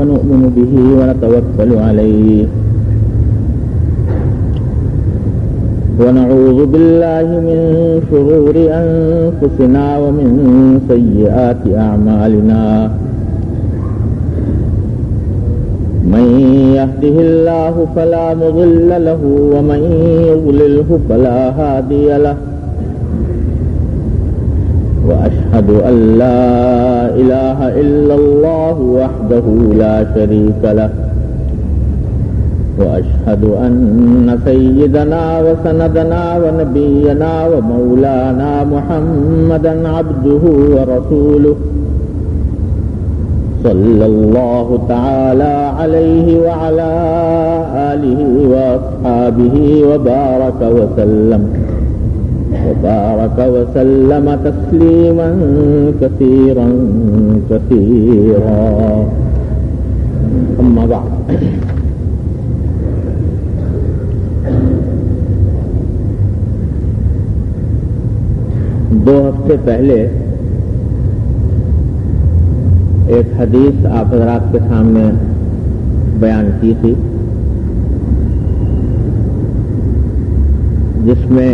ونؤمن به ونتوكل عليه ونعوذ بالله من شرور أنفسنا ومن سيئات أعمالنا من يهده الله فلا مضل له ومن يضلله فلا هادي له وأشهد أن لا إله إلا الله وحده لا شريك له وأشهد أن سيدنا وسندنا ونبينا ومولانا محمدا عبده ورسوله صلى الله تعالى عليه وعلى آله وأصحابه وبارك وسلم تسليما كثيرا كثيرا أما بعد دو ہفتے پہلے ایک حدیث آپ حضرات کے سامنے بیان کی تھی جس میں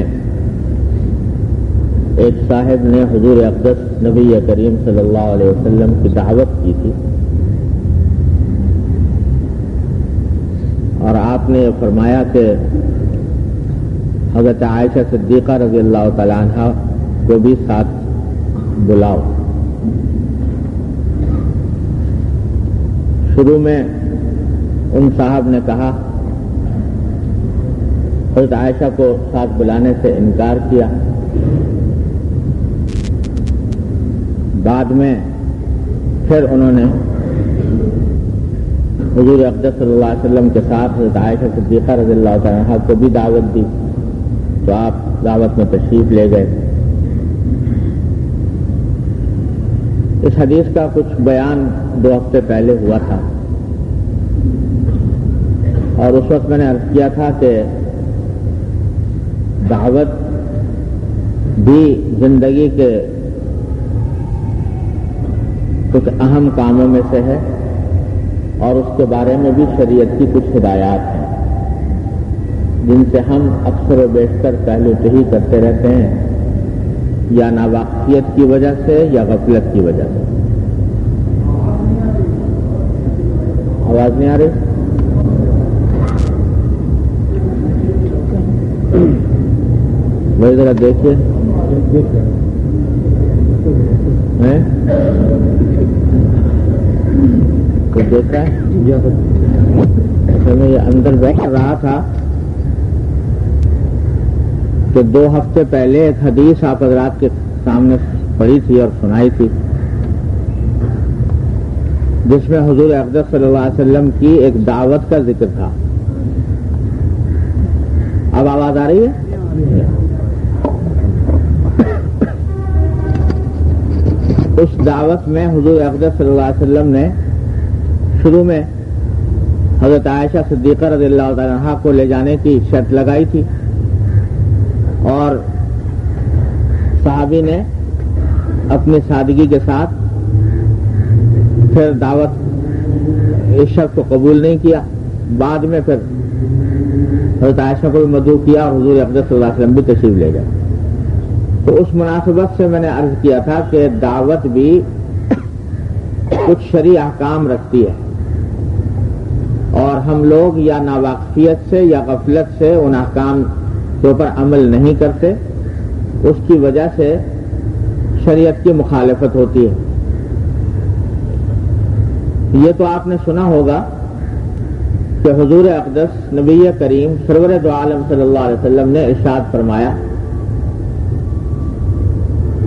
ایک صاحب نے حضور اقدس نبی کریم صلی اللہ علیہ وسلم کی دعوت کی تھی اور آپ نے فرمایا کہ حضرت عائشہ صدیقہ رضی اللہ تعالی عنہا کو بھی ساتھ بلاؤ. شروع میں ان صاحب نے کہا حضرت عائشہ کو ساتھ بلانے سے انکار کیا. بعد میں پھر انہوں نے حضور اقدس صلی اللہ علیہ وسلم کے ساتھ حضرت عائشہ صدیقہ رضی اللہ تعالیٰ عنہا کو بھی دعوت دی تو آپ دعوت میں تشریف لے گئے. اس حدیث کا کچھ بیان 2 ہفتے پہلے ہوا تھا اور اس وقت میں نے عرض کیا تھا کہ دعوت بھی زندگی کے کچھ اہم کاموں میں سے ہے اور اس کے بارے میں بھی شریعت کی کچھ ہدایات ہیں جن سے ہم اکثر و بیشتر پہلو ہی کرتے رہتے ہیں یا ناواقفیت کی وجہ سے یا غفلت کی وجہ سے. آواز نہیں آ رہی؟ وہی ذرا دیکھیے. کچھ دیکھا ہے؟ میں یہ اندر بیٹھ رہا تھا کہ 2 ہفتے پہلے ایک حدیث آپ حضرات کے سامنے پڑھی تھی اور سنائی تھی جس میں حضور اقدس صلی اللہ علیہ وسلم کی ایک دعوت کا ذکر تھا. اب آواز آ رہی ہے؟ اس دعوت میں حضور اقدس صلی اللہ علیہ وسلم نے شروع میں حضرت عائشہ صدیقہ رضی اللہ تعالیٰ عنہا کو لے جانے کی شرط لگائی تھی اور صحابی نے اپنی سادگی کے ساتھ پھر دعوت اس شرط کو قبول نہیں کیا. بعد میں پھر حضرت عائشہ کو بھی مدعو کیا اور حضور اقدس صلی اللہ علیہ وسلم بھی تشریف لے گئے. تو اس مناسبت سے میں نے عرض کیا تھا کہ دعوت بھی کچھ شرعی احکام رکھتی ہے اور ہم لوگ یا ناواقفیت سے یا غفلت سے ان احکام کے اوپر عمل نہیں کرتے، اس کی وجہ سے شریعت کی مخالفت ہوتی ہے. یہ تو آپ نے سنا ہوگا کہ حضور اقدس نبی کریم سرور دو عالم صلی اللہ علیہ وسلم نے ارشاد فرمایا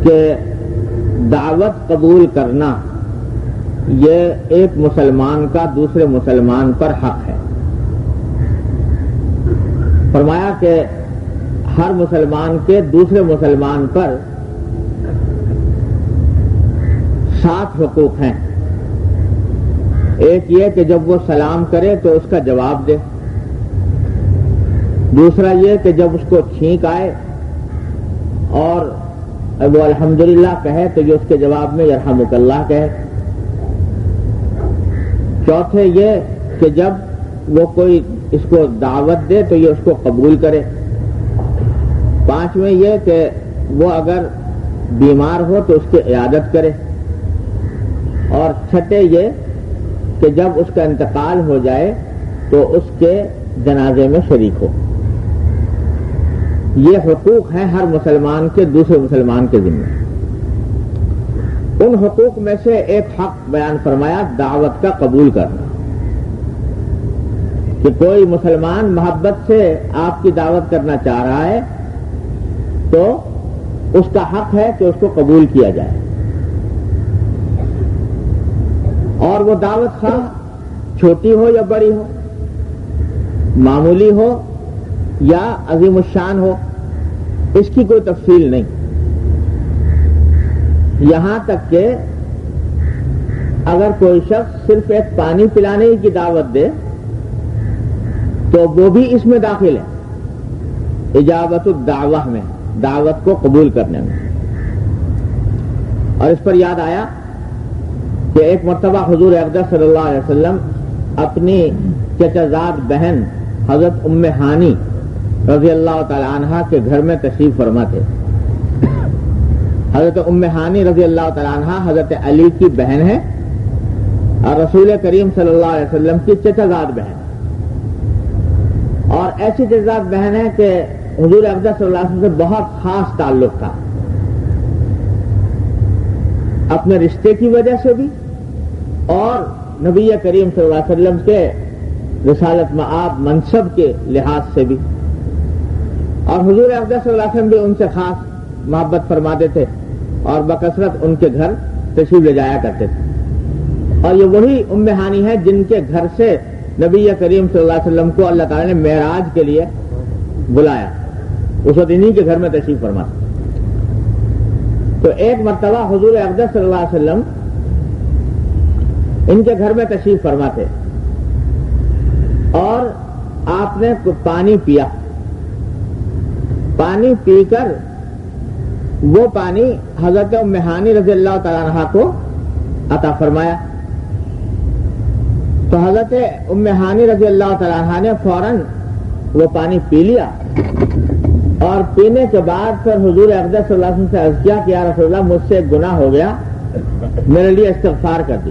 کہ دعوت قبول کرنا یہ ایک مسلمان کا دوسرے مسلمان پر حق ہے. فرمایا کہ ہر مسلمان کے دوسرے مسلمان پر 7 حقوق ہیں. ایک یہ کہ جب وہ سلام کرے تو اس کا جواب دے. دوسرا یہ کہ جب اس کو چھینک آئے اور وہ الحمدللہ کہے تو یہ اس کے جواب میں یرحمک اللہ کہے. چوتھے یہ کہ جب وہ کوئی اس کو دعوت دے تو یہ اس کو قبول کرے. پانچویں یہ کہ وہ اگر بیمار ہو تو اس کی عیادت کرے. اور چھٹے یہ کہ جب اس کا انتقال ہو جائے تو اس کے جنازے میں شریک ہو. یہ حقوق ہیں ہر مسلمان کے دوسرے مسلمان کے ذمہ. ان حقوق میں سے ایک حق بیان فرمایا دعوت کا قبول کرنا، کہ کوئی مسلمان محبت سے آپ کی دعوت کرنا چاہ رہا ہے تو اس کا حق ہے کہ اس کو قبول کیا جائے. اور وہ دعوت خواہ چھوٹی ہو یا بڑی ہو، معمولی ہو یا عظیم الشان ہو، اس کی کوئی تفصیل نہیں. یہاں تک کہ اگر کوئی شخص صرف ایک پانی پلانے کی دعوت دے تو وہ بھی اس میں داخل ہے، اجابت الدعوہ میں، دعوت کو قبول کرنے میں. اور اس پر یاد آیا کہ ایک مرتبہ حضور اقدس صلی اللہ علیہ وسلم اپنی چچا زاد بہن حضرت ام ہانی رضی اللہ تعالی عنہ کے گھر میں تشریف فرما تھے. حضرت ام ہانی رضی اللہ تعالی عنہ حضرت علی کی بہن ہے اور رسول کریم صلی اللہ علیہ وسلم کی چچا زاد بہن، اور ایسی چچا زاد بہن ہے کہ حضور اقدس صلی اللہ علیہ وسلم سے بہت خاص تعلق تھا، اپنے رشتے کی وجہ سے بھی اور نبی کریم صلی اللہ علیہ وسلم کے رسالت مآب منصب کے لحاظ سے بھی. اور حضور اقدس صلی اللہ علیہ وسلم بھی ان سے خاص محبت فرماتے تھے اور بکثرت ان کے گھر تشریف لے جایا کرتے تھے. اور یہ وہی ام ہانی ہے جن کے گھر سے نبی کریم صلی اللہ علیہ وسلم کو اللہ تعالیٰ نے معراج کے لیے بلایا، اس وقت انہی کے گھر میں تشریف فرما. تو ایک مرتبہ حضور اقدس صلی اللہ علیہ وسلم ان کے گھر میں تشریف فرما تھے اور آپ نے پانی پیا. پانی پی کر وہ پانی حضرت ام ہانی رضی اللہ تعالیٰ عنہ کو عطا فرمایا. تو حضرت ام ہانی رضی اللہ تعالیٰ عنہ نے فوراً وہ پانی پی لیا اور پینے کے بعد پھر حضور اقدس صلی اللہ علیہ وسلم سے عرض کیا کہ یا رسول اللہ مجھ سے ایک گناہ ہو گیا، میرے لیے استغفار کر دی.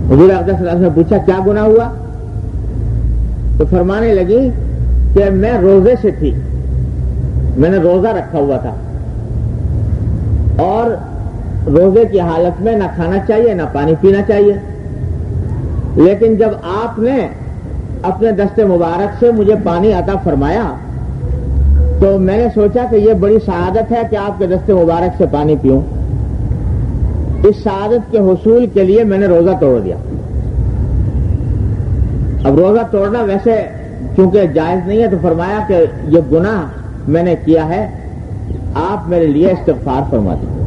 حضور اقدس صلی اللہ علیہ وسلم نے پوچھا کیا گناہ ہوا؟ تو فرمانے لگی کہ میں روزے سے تھی، میں نے روزہ رکھا ہوا تھا اور روزے کی حالت میں نہ کھانا چاہیے نہ پانی پینا چاہیے، لیکن جب آپ نے اپنے دست مبارک سے مجھے پانی عطا فرمایا تو میں نے سوچا کہ یہ بڑی سعادت ہے کہ آپ کے دست مبارک سے پانی پیوں. اس سعادت کے حصول کے لیے میں نے روزہ توڑ دیا. اب روزہ توڑنا ویسے چونکہ جائز نہیں ہے تو فرمایا کہ یہ گناہ میں نے کیا ہے، آپ میرے لیے استغفار فرما دیجیے.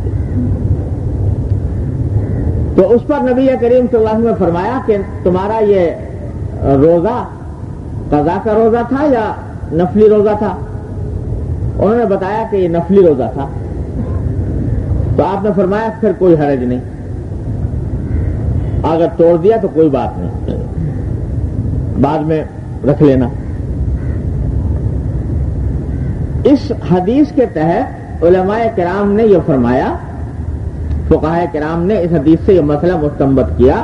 تو اس پر نبی کریم صلی اللہ علیہ وسلم نے فرمایا کہ تمہارا یہ روزہ قضا کا روزہ تھا یا نفلی روزہ تھا؟ انہوں نے بتایا کہ یہ نفلی روزہ تھا. تو آپ نے فرمایا پھر کوئی حرج نہیں، اگر توڑ دیا تو کوئی بات نہیں، بعد میں رکھ لینا. اس حدیث کے تحت علماء کرام نے یہ فرمایا، فقہاء کرام نے اس حدیث سے یہ مسئلہ مستنبط کیا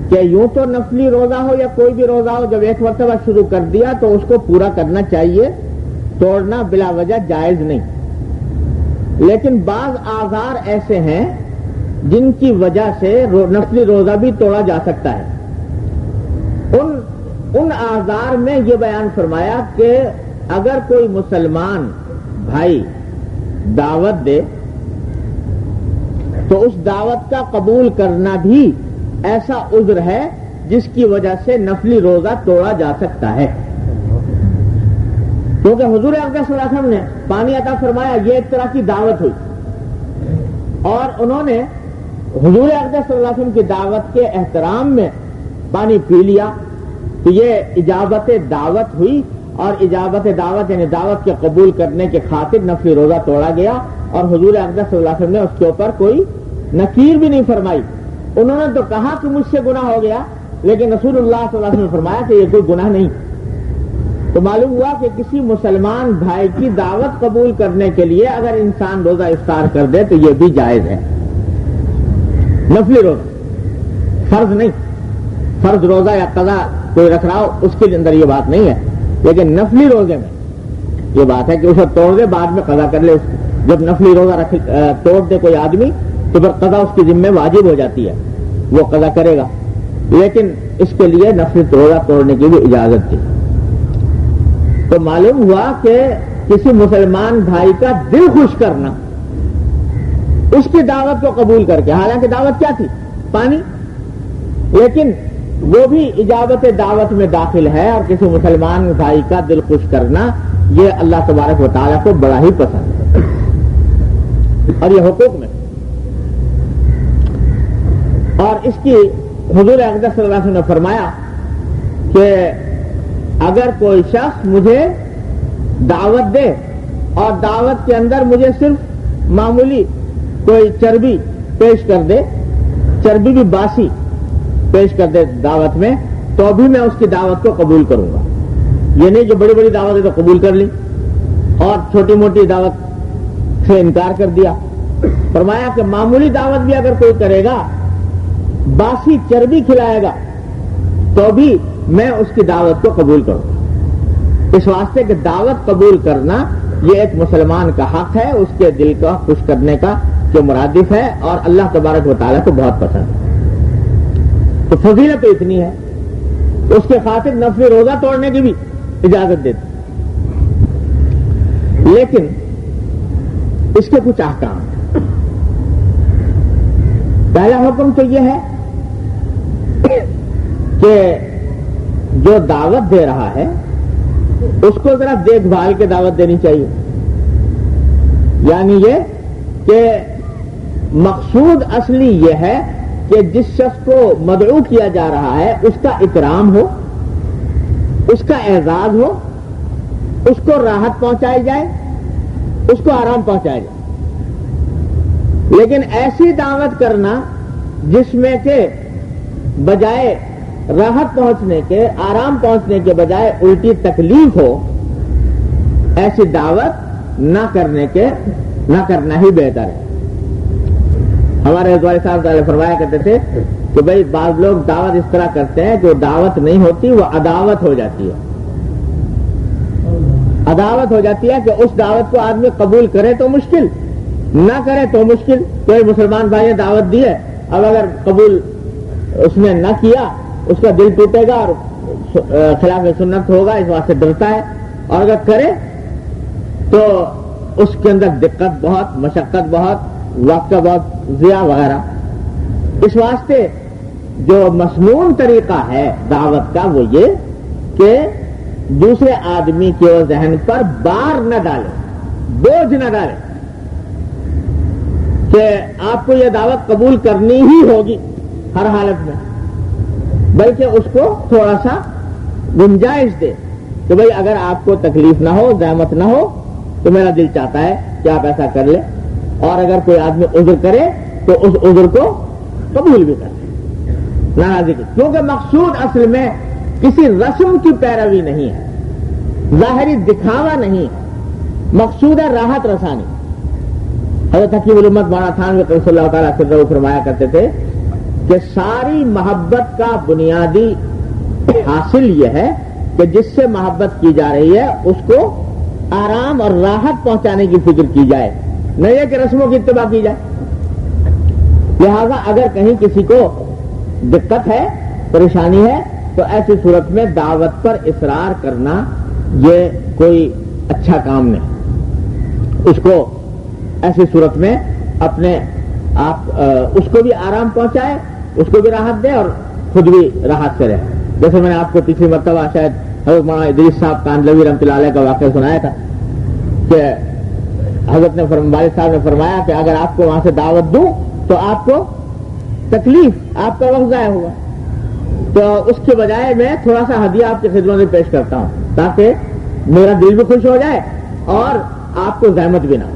کہ یوں تو نفلی روزہ ہو یا کوئی بھی روزہ ہو، جب ایک مرتبہ شروع کر دیا تو اس کو پورا کرنا چاہیے، توڑنا بلا وجہ جائز نہیں. لیکن بعض آزار ایسے ہیں جن کی وجہ سے نفلی روزہ بھی توڑا جا سکتا ہے. ان آزار میں یہ بیان فرمایا کہ اگر کوئی مسلمان بھائی دعوت دے تو اس دعوت کا قبول کرنا بھی ایسا عذر ہے جس کی وجہ سے نفلی روزہ توڑا جا سکتا ہے. کیونکہ حضور اقدس صلی اللہ علیہ وسلم نے پانی عطا فرمایا، یہ ایک طرح کی دعوت ہوئی، اور انہوں نے حضور اقدس صلی اللہ علیہ وسلم کی دعوت کے احترام میں پانی پی لیا، تو یہ اجابت دعوت ہوئی، اور اجابت دعوت یعنی دعوت کے قبول کرنے کے خاطر نفلی روزہ توڑا گیا، اور حضور اقدس صلی اللہ علیہ وسلم نے اس کے اوپر کوئی نکیر بھی نہیں فرمائی. انہوں نے تو کہا کہ مجھ سے گناہ ہو گیا، لیکن رسول اللہ صلی اللہ علیہ وسلم نے فرمایا کہ یہ کوئی گناہ نہیں۔ تو معلوم ہوا کہ کسی مسلمان بھائی کی دعوت قبول کرنے کے لیے اگر انسان روزہ افطار کر دے تو یہ بھی جائز ہے، نفلی روزہ، فرض نہیں۔ فرض روزہ یا قضا کوئی رکھ رہا ہو اس کے اندر یہ بات نہیں ہے، لیکن نفلی روزے میں یہ بات ہے کہ اسے توڑ دے، بعد میں قضا کر لے۔ جب نفلی روزہ توڑ دے کوئی آدمی تو پھر قضا اس کی ذمہ واجب ہو جاتی ہے، وہ قضا کرے گا، لیکن اس کے لیے نفلی روزہ توڑنے کی بھی اجازت تھی۔ تو معلوم ہوا کہ کسی مسلمان بھائی کا دل خوش کرنا اس کی دعوت کو قبول کر کے، حالانکہ دعوت کیا تھی؟ پانی، لیکن وہ بھی اجابت دعوت میں داخل ہے، اور کسی مسلمان بھائی کا دل خوش کرنا یہ اللہ تبارک و تعالیٰ کو بڑا ہی پسند ہے، اور یہ حقوق میں۔ اور اس کی حضور اقدس صلی اللہ علیہ وسلم نے فرمایا کہ اگر کوئی شخص مجھے دعوت دے اور دعوت کے اندر مجھے صرف معمولی کوئی چربی پیش کر دے، چربی بھی باسی پیش کر دے دعوت میں، تو بھی میں اس کی دعوت کو قبول کروں گا۔ یہ نہیں کہ بڑی بڑی دعوتیں تو قبول کر لی اور چھوٹی موٹی دعوت سے انکار کر دیا۔ فرمایا کہ معمولی دعوت بھی اگر کوئی کرے گا، باسی چربی کھلائے گا، تو بھی میں اس کی دعوت کو قبول کروں۔ اس واسطے کہ دعوت قبول کرنا یہ ایک مسلمان کا حق ہے، اس کے دل کا خوش کرنے کا جو مرادف ہے، اور اللہ تبارک و تعالیٰ کو بہت پسند ہے۔ تو فضیلت تو اتنی ہے، اس کے خاطر نفلی روزہ توڑنے کی بھی اجازت دیتی، لیکن اس کے کچھ احکام ہیں۔ پہلا حکم تو یہ ہے کہ جو دعوت دے رہا ہے اس کو ذرا دیکھ بھال کے دعوت دینی چاہیے، یعنی یہ کہ مقصود اصلی یہ ہے کہ جس شخص کو مدعو کیا جا رہا ہے اس کا اکرام ہو، اس کا اعزاز ہو، اس کو راحت پہنچائی جائے، اس کو آرام پہنچایا جائے۔ لیکن ایسی دعوت کرنا جس میں کہ بجائے راحت پہنچنے کے، آرام پہنچنے کے بجائے الٹی تکلیف ہو، ایسی دعوت نہ کرنا ہی بہتر ہے۔ ہمارے حضرت صاحب فرمایا کرتے تھے کہ بھئی بعض لوگ دعوت اس طرح کرتے ہیں کہ وہ دعوت نہیں ہوتی، وہ عداوت ہو جاتی ہے۔ عداوت ہو جاتی ہے کہ اس دعوت کو آدمی قبول کرے تو مشکل، نہ کرے تو مشکل۔ کوئی مسلمان بھائی نے دعوت دی ہے، اب اگر قبول اس نے نہ کیا اس کا دل ٹوٹے گا اور خلاف سنت ہوگا، اس واسطے ڈرتا ہے، اور اگر کرے تو اس کے اندر دقت بہت، مشقت بہت، وقت کا بہت ضیاع وغیرہ۔ اس واسطے جو مسنون طریقہ ہے دعوت کا وہ یہ کہ دوسرے آدمی کے ذہن پر بار نہ ڈالے، بوجھ نہ ڈالے کہ آپ کو یہ دعوت قبول کرنی ہی ہوگی ہر حالت میں، بلکہ اس کو تھوڑا سا گنجائش دے کہ بھئی اگر آپ کو تکلیف نہ ہو، زحمت نہ ہو، تو میرا دل چاہتا ہے کہ آپ ایسا کر لیں، اور اگر کوئی آدمی عذر کرے تو اس عذر کو قبول بھی کر لیں، ناراضی کی، کیونکہ مقصود اصل میں کسی رسم کی پیروی نہیں ہے، ظاہری دکھاوا نہیں ہے، مقصود ہے راحت رسانی۔ حضرت حکیم الامت مولانا تھانوی قدس اللہ تعالیٰ سرہ فرمایا کرتے تھے کہ ساری محبت کا بنیادی حاصل یہ ہے کہ جس سے محبت کی جا رہی ہے اس کو آرام اور راحت پہنچانے کی فکر کی جائے، نہ یہ کہ رسموں کی اتباع کی جائے۔ لہذا اگر کہیں کسی کو دقت ہے، پریشانی ہے، تو ایسی صورت میں دعوت پر اصرار کرنا یہ کوئی اچھا کام نہیں۔ اس کو ایسی صورت میں اپنے آپ اس کو بھی آرام پہنچائے، اس کو بھی راحت دے اور خود بھی راحت سے رہے۔ جیسے میں نے آپ کو پچھلی مرتبہ شاید حضرت مولانا ادریس صاحب کاندلوی رحمۃ اللہ علیہ کا واقعہ سنایا تھا کہ حضرت نے والد صاحب نے فرمایا کہ اگر آپ کو وہاں سے دعوت دوں تو آپ کو تکلیف، آپ کا وقت ضائع ہوگا، تو اس کے بجائے میں تھوڑا سا ہدیہ آپ کی خدمت میں پیش کرتا ہوں تاکہ میرا دل بھی خوش ہو جائے اور آپ کو زحمت بھی نہ ہو۔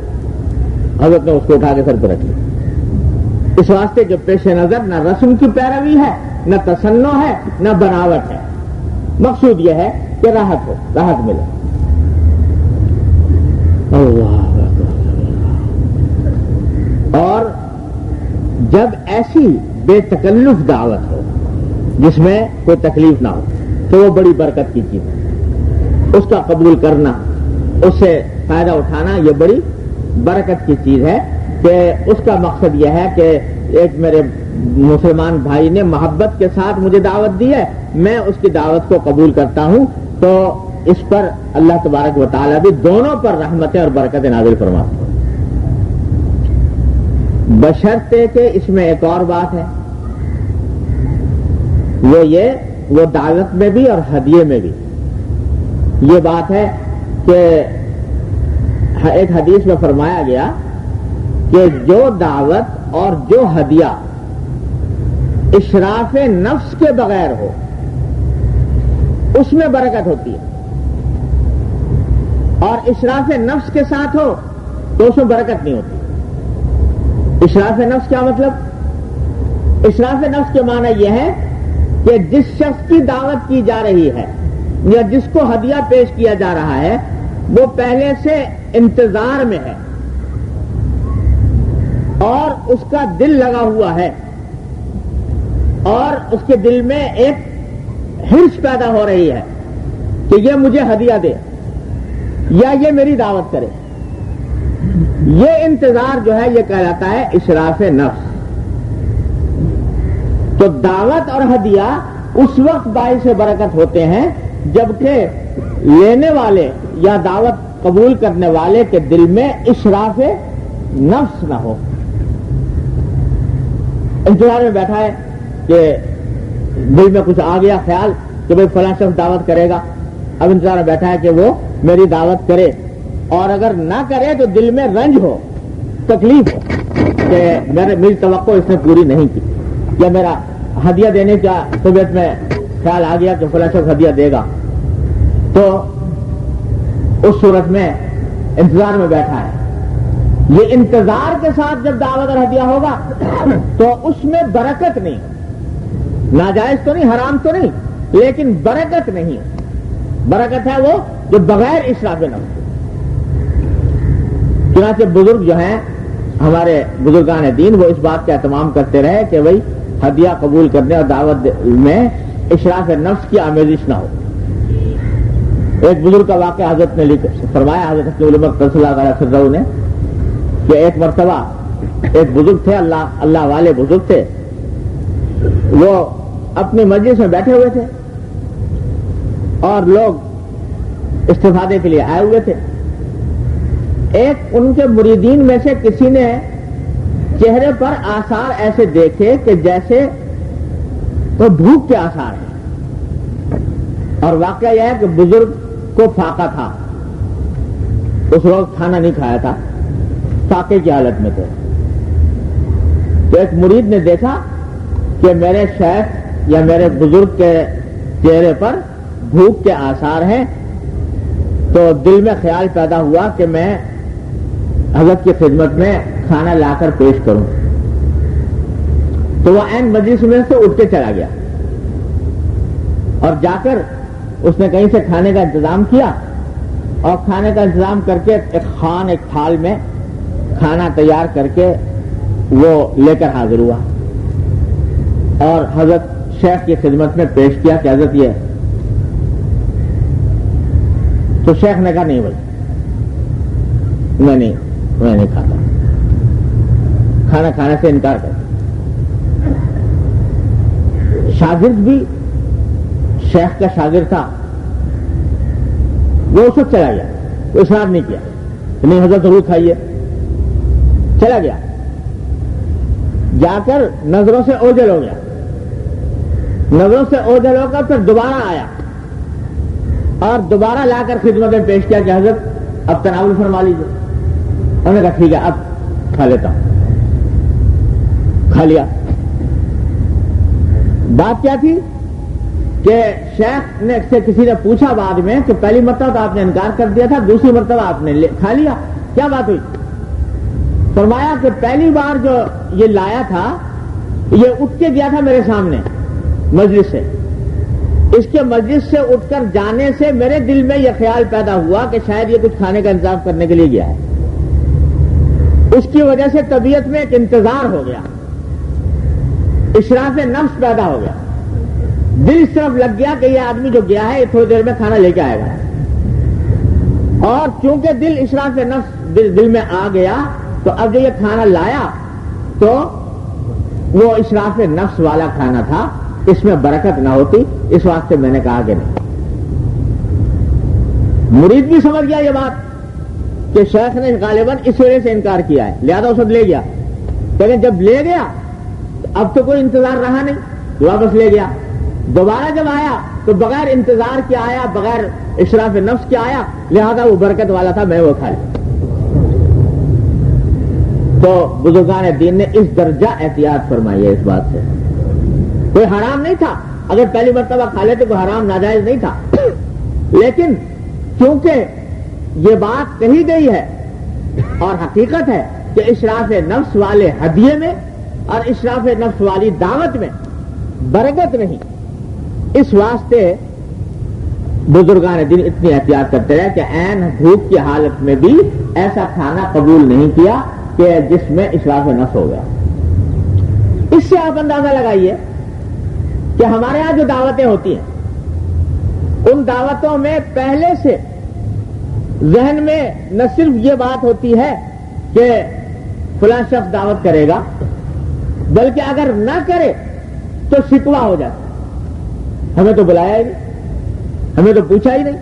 حضرت نے اس کو اٹھا کے سر پہ رکھ لیا۔ اس واسطے جو پیش نظر نہ رسم کی پیروی ہے، نہ تصنع ہے، نہ بناوٹ ہے، مقصود یہ ہے کہ راحت ہو، راحت ملے۔ اللہ اور جب ایسی بے تکلف دعوت ہو جس میں کوئی تکلیف نہ ہو تو وہ بڑی برکت کی چیز ہے، اس کا قبول کرنا، اس سے فائدہ اٹھانا یہ بڑی برکت کی چیز ہے کہ اس کا مقصد یہ ہے کہ ایک میرے مسلمان بھائی نے محبت کے ساتھ مجھے دعوت دی ہے، میں اس کی دعوت کو قبول کرتا ہوں، تو اس پر اللہ تبارک و تعالیٰ بھی دونوں پر رحمتیں اور برکتیں نازل فرماتے ہیں، بشرطے کہ اس میں ایک اور بات ہے، وہ دعوت میں بھی اور ہدیے میں بھی یہ بات ہے کہ ایک حدیث میں فرمایا گیا کہ جو دعوت اور جو ہدیہ اشراف نفس کے بغیر ہو اس میں برکت ہوتی ہے، اور اشراف نفس کے ساتھ ہو تو اس میں برکت نہیں ہوتی۔ اشراف نفس کیا مطلب؟ اشراف نفس کے معنی یہ ہے کہ جس شخص کی دعوت کی جا رہی ہے یا جس کو ہدیہ پیش کیا جا رہا ہے وہ پہلے سے انتظار میں ہے اور اس کا دل لگا ہوا ہے اور اس کے دل میں ایک ہرس پیدا ہو رہی ہے کہ یہ مجھے ہدیہ دے یا یہ میری دعوت کرے، یہ انتظار جو ہے یہ کہلاتا ہے اشراف نفس۔ تو دعوت اور ہدیہ اس وقت باعث برکت ہوتے ہیں جبکہ لینے والے یا دعوت قبول کرنے والے کے دل میں اشراف نفس نہ ہو۔ انتظار میں بیٹھا ہے کہ دل میں کچھ آ گیا خیال کہ بھئی فلاں شخص دعوت کرے گا، اب انتظار میں بیٹھا ہے کہ وہ میری دعوت کرے، اور اگر نہ کرے تو دل میں رنج ہو، تکلیف ہو کہ میری توقع اس نے پوری نہیں کی، یا میرا ہدیہ دینے کا طبیعت میں خیال آ گیا کہ فلاں شخص ہدیہ دے گا، تو اس صورت میں انتظار میں بیٹھا ہے۔ یہ انتظار کے ساتھ جب دعوت اور ہدیہ ہوگا تو اس میں برکت نہیں، ناجائز تو نہیں، حرام تو نہیں، لیکن برکت نہیں، برکت ہے وہ جو بغیر اشراف نفس۔ چنانچہ بزرگ جو ہیں ہمارے بزرگان دین وہ اس بات کا اہتمام کرتے رہے کہ بھئی ہدیہ قبول کرنے اور دعوت میں اشراف نفس کی آمیزش نہ ہو۔ ایک بزرگ کا واقعہ حضرت نے فرمایا، حضرت صلی اللہ علیہ وسلم نے، کہ ایک مرتبہ ایک بزرگ تھے، اللہ والے بزرگ تھے، وہ اپنی مجلس میں بیٹھے ہوئے تھے اور لوگ استفادے کے لیے آئے ہوئے تھے۔ ایک ان کے مریدین میں سے کسی نے چہرے پر آثار ایسے دیکھے کہ جیسے وہ بھوک کے آثار ہیں، اور واقعہ یہ ہے کہ بزرگ کو فاقہ تھا، اس وقت کھانا نہیں کھایا تھا، فاقے کی حالت میں تھے۔ تو ایک مرید نے دیکھا کہ میرے شیخ یا میرے بزرگ کے چہرے پر بھوک کے آثار ہیں، تو دل میں خیال پیدا ہوا کہ میں حضرت کی خدمت میں کھانا لا کر پیش کروں۔ تو وہ عین مجلس میں سے اٹھ کے چلا گیا اور جا کر اس نے کہیں سے کھانے کا انتظام کیا، اور کھانے کا انتظام کر کے ایک تھال میں کھانا تیار کر کے وہ لے کر حاضر ہوا اور حضرت شیخ کی خدمت میں پیش کیا کہ حضرت یہ ہے۔ تو شیخ نے کہا نہیں بھائی میں نہیں کھاتا، کھانا کھانے سے انکار کر۔ شاگرد بھی شیخ کا شاگرد تھا، وہ اس وقت چلا گیا، وہ اصرار نہیں کیا کہ نہیں حضرت ضرور کھائیے، چلا گیا، جا کر نظروں سے اوجھل ہو گیا، نظروں سے اوجھل ہو کر پھر دوبارہ آیا اور دوبارہ لا کر خدمت میں پیش کیا کہ حضرت اب تناول فرما لیجیے۔ انہوں نے کہا ٹھیک ہے اب کھا لیتا ہوں، کھا لیا۔ بات کیا تھی کہ شیخ نے سے کسی نے پوچھا بعد میں کہ پہلی مرتبہ تو آپ نے انکار کر دیا تھا، دوسری مرتبہ آپ نے کھا لیا، کیا بات ہوئی؟ فرمایا کہ پہلی بار جو یہ لایا تھا یہ اٹھ کے گیا تھا میرے سامنے مجلس سے. اس کے مجلس سے اٹھ کر جانے سے میرے دل میں یہ خیال پیدا ہوا کہ شاید یہ کچھ کھانے کا انتظام کرنے کے لیے گیا ہے. اس کی وجہ سے طبیعت میں ایک انتظار ہو گیا, اشراف نفس پیدا ہو گیا. دل اس طرف لگ گیا کہ یہ آدمی جو گیا ہے یہ تھوڑی دیر میں کھانا لے کے آئے گا. اور چونکہ دل اشراف نفس دل میں آ گیا تو اب جو یہ کھانا لایا تو وہ اشراف نفس والا کھانا تھا, اس میں برکت نہ ہوتی, اس واسطے میں نے کہا کہ نہیں. مرید بھی سمجھ گیا یہ بات کہ شیخ نے غالباً اس وجہ سے انکار کیا ہے, لہذا اس وقت لے گیا. لیکن جب لے گیا اب تو کوئی انتظار رہا نہیں, واپس لے گیا. دوبارہ جب آیا تو بغیر انتظار کے آیا, بغیر اشراف نفس کے آیا, لہذا وہ برکت والا تھا, میں وہ کھا لیا. تو بزرگان دین نے اس درجہ احتیاط فرمائی ہے اس بات سے. کوئی حرام نہیں تھا, اگر پہلی مرتبہ کھا لیتے کوئی حرام ناجائز نہیں تھا, لیکن کیونکہ یہ بات کہی گئی ہے اور حقیقت ہے کہ اشراف نفس والے ہدیے میں اور اشراف نفس والی دعوت میں برکت نہیں, اس واسطے بزرگان دین اتنی احتیاط کرتے رہے کہ عین بھوک کی حالت میں بھی ایسا کھانا قبول نہیں کیا کہ جس میں اشراف نفس ہو گیا. اس سے آپ اندازہ لگائیے کہ ہمارے ہاں جو دعوتیں ہوتی ہیں ان دعوتوں میں پہلے سے ذہن میں نہ صرف یہ بات ہوتی ہے کہ فلاں شخص دعوت کرے گا, بلکہ اگر نہ کرے تو شکوہ ہو جاتا, ہمیں تو بلایا ہی نہیں, ہمیں تو پوچھا ہی نہیں.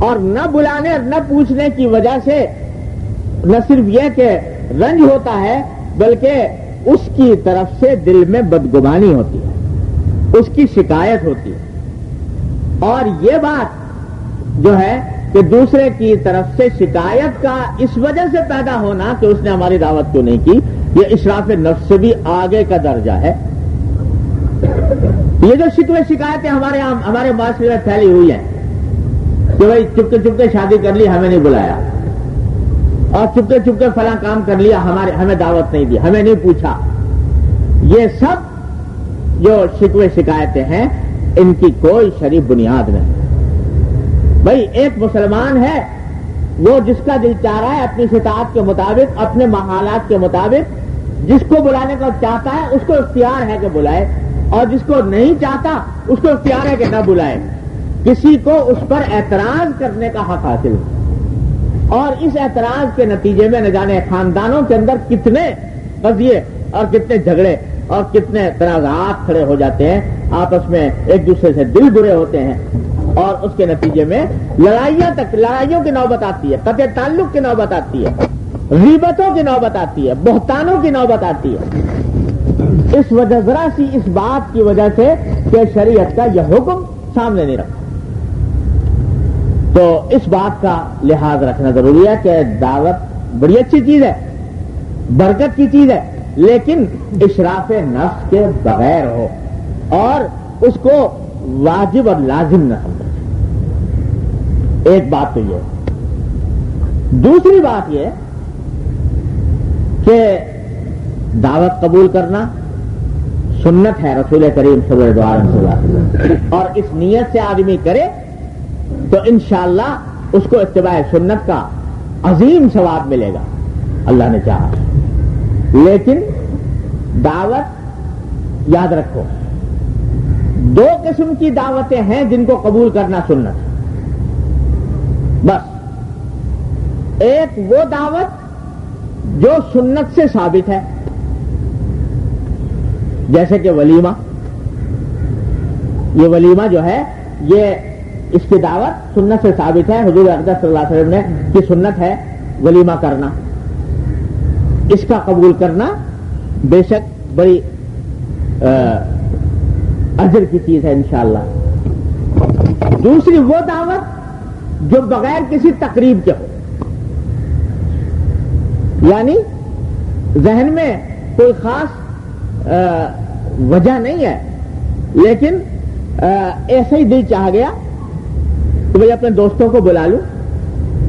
اور نہ بلانے اور نہ پوچھنے کی وجہ سے نہ صرف یہ کہ رنج ہوتا ہے بلکہ اس کی طرف سے دل میں بدگمانی ہوتی ہے, اس کی شکایت ہوتی ہے. اور یہ بات جو ہے کہ دوسرے کی طرف سے شکایت کا اس وجہ سے پیدا ہونا کہ اس نے ہماری دعوت کیوں نہیں کی, یہ اشراف نفس سے بھی آگے کا درجہ ہے. یہ جو شکوے شکایتیں ہمارے معاشرے میں پھیلی ہوئی ہیں کہ بھائی چپکے چپکے شادی کر لی, ہمیں نہیں بلایا, اور چپکے چپکے فلاں کام کر لیا, ہمیں دعوت نہیں دی, ہمیں نہیں پوچھا, یہ سب جو شکوے شکایتیں ہیں ان کی کوئی شرعی بنیاد نہیں. بھائی ایک مسلمان ہے وہ جس کا دل چاہ رہا ہے اپنی استطاعت کے مطابق, اپنے محالات کے مطابق, جس کو بلانے کا چاہتا ہے اس کو اختیار ہے کہ بلائے, اور جس کو نہیں چاہتا اس کو اختیار ہے کہ نہ بلائے. کسی کو اس پر اعتراض کرنے کا حق حاصل ہے, اور اس اعتراض کے نتیجے میں نہ جانے خاندانوں کے اندر کتنے قضیے اور کتنے جھگڑے اور کتنے تنازعات کھڑے ہو جاتے ہیں, آپس میں ایک دوسرے سے دل برے ہوتے ہیں, اور اس کے نتیجے میں لڑائیوں کی نوبت آتی ہے, قطع تعلق کی نوبت آتی ہے, غیبتوں کی نوبت آتی ہے, بہتانوں کی نوبت آتی ہے. اس وجہ ذرا سی اس بات کی وجہ سے کہ شریعت کا یہ حکم سامنے نہیں رکھا. تو اس بات کا لحاظ رکھنا ضروری ہے کہ دعوت بڑی اچھی چیز ہے, برکت کی چیز ہے, لیکن اشراف نفس کے بغیر ہو اور اس کو واجب اور لازم نہ سمجھے. ایک بات تو یہ ہے. دوسری بات یہ کہ دعوت قبول کرنا سنت ہے رسول کریم صلی اللہ علیہ وسلم, اور اس نیت سے آدمی کرے تو انشاءاللہ اس کو اتباع سنت کا عظیم ثواب ملے گا, اللہ نے چاہا. لیکن دعوت یاد رکھو, دو قسم کی دعوتیں ہیں جن کو قبول کرنا سنت ہے بس. ایک وہ دعوت جو سنت سے ثابت ہے, جیسے کہ ولیمہ. یہ ولیمہ جو ہے یہ اس کی دعوت سنت سے ثابت ہے, حضور اقدس صلی اللہ علیہ وسلم نے کی سنت ہے ولیمہ کرنا. اس کا قبول کرنا بے شک بڑی اجر کی چیز ہے انشاءاللہ. دوسری وہ دعوت جو بغیر کسی تقریب کے ہو, یعنی ذہن میں کوئی خاص وجہ نہیں ہے, لیکن ایسا ہی دل چاہ گیا کہ بھائی اپنے دوستوں کو بلا لوں,